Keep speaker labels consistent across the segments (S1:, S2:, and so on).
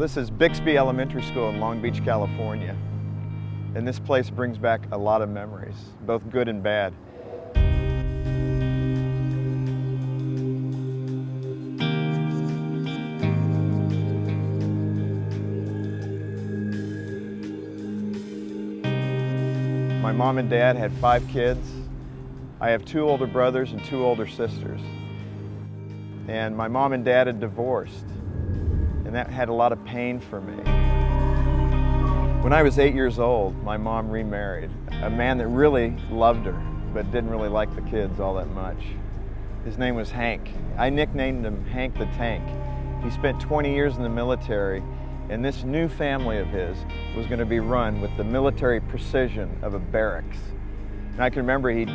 S1: Well, this is Bixby Elementary School in Long Beach, California. And this place brings back a lot of memories, both good and bad. My mom and dad had 5 kids. I have 2 older brothers and 2 older sisters. And my mom and dad had divorced, and that had a lot of pain for me. When I was 8 years old, my mom remarried a man that really loved her, but didn't really like the kids all that much. His name was Hank. I nicknamed him Hank the Tank. He spent 20 years in the military, and this new family of his was going to be run with the military precision of a barracks. And I can remember he'd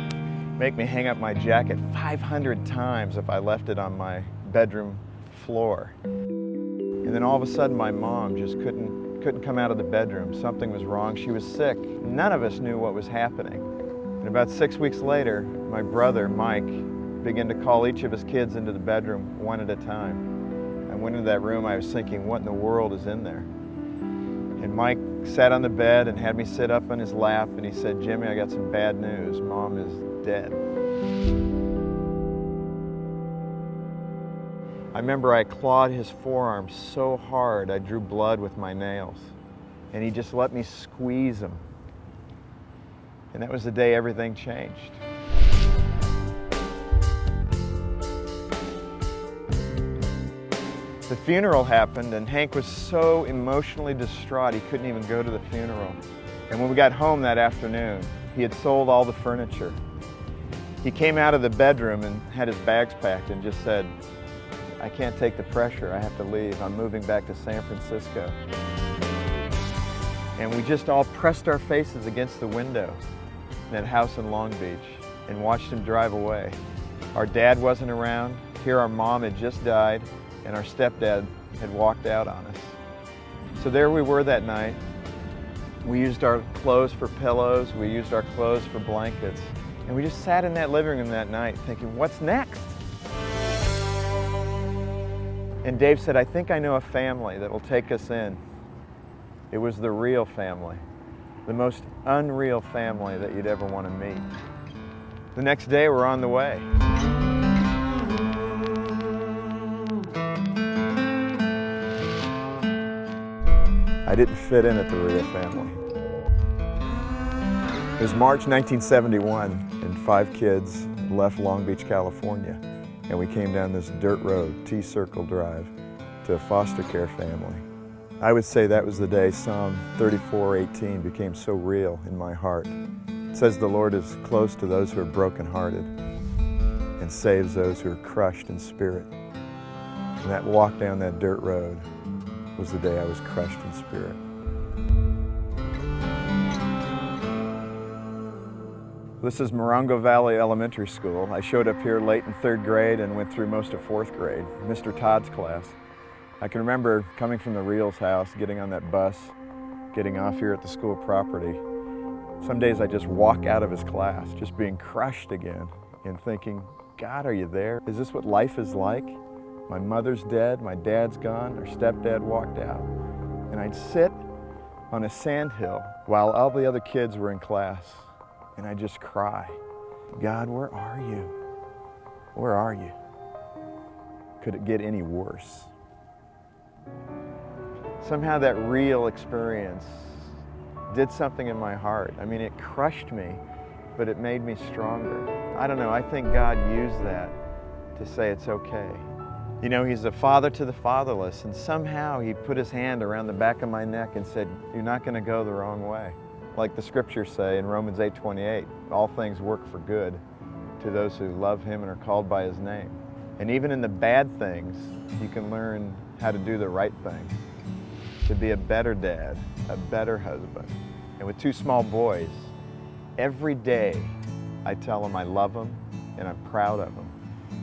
S1: make me hang up my jacket 500 times if I left it on my bedroom floor. And then all of a sudden my mom just couldn't come out of the bedroom. Something was wrong. She was sick. None of us knew what was happening. And about 6 weeks later, my brother, Mike, began to call each of his kids into the bedroom one at a time. I went into that room, I was thinking, what in the world is in there? And Mike sat on the bed and had me sit up on his lap, and he said, "Jimmy, I got some bad news. Mom is dead." I remember I clawed his forearm so hard I drew blood with my nails, and he just let me squeeze him. And that was the day everything changed. The funeral happened, and Hank was so emotionally distraught he couldn't even go to the funeral. And when we got home that afternoon, he had sold all the furniture. He came out of the bedroom and had his bags packed and just said, "I can't take the pressure, I have to leave. I'm moving back to San Francisco." And we just all pressed our faces against the window in that house in Long Beach and watched him drive away. Our dad wasn't around. Here our mom had just died, and our stepdad had walked out on us. So there we were that night. We used our clothes for pillows, we used our clothes for blankets, and we just sat in that living room that night thinking, what's next? And Dave said, "I think I know a family that will take us in." It was the real family, the most unreal family that you'd ever want to meet. The next day we're on the way. I didn't fit in at the real family. It was March 1971, and 5 kids left Long Beach, California, and we came down this dirt road, T-Circle Drive, to a foster care family. I would say that was the day Psalm 34:18 became so real in my heart. It says the Lord is close to those who are brokenhearted and saves those who are crushed in spirit. And that walk down that dirt road was the day I was crushed in spirit. This is Morongo Valley Elementary School. I showed up here late in 3rd grade and went through most of 4th grade, Mr. Todd's class. I can remember coming from the Reels house, getting on that bus, getting off here at the school property. Some days I just walk out of his class, just being crushed again and thinking, God, are you there? Is this what life is like? My mother's dead, my dad's gone, our stepdad walked out. And I'd sit on a sandhill while all the other kids were in class, and I'd just cry. God, where are you? Where are you? Could it get any worse? Somehow that real experience did something in my heart. I mean, it crushed me, but it made me stronger. I don't know, I think God used that to say it's okay. You know, He's a father to the fatherless, and somehow He put His hand around the back of my neck and said, you're not going to go the wrong way. Like the scriptures say in Romans 8:28, all things work for good to those who love Him and are called by His name. And even in the bad things, you can learn how to do the right thing, to be a better dad, a better husband. And with 2 small boys, every day I tell them I love them and I'm proud of them.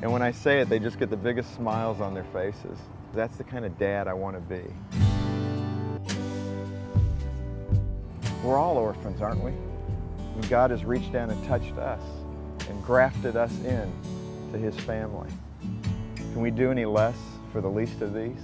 S1: And when I say it, they just get the biggest smiles on their faces. That's the kind of dad I want to be. We're all orphans, aren't we? And God has reached down and touched us and grafted us in to His family. Can we do any less for the least of these?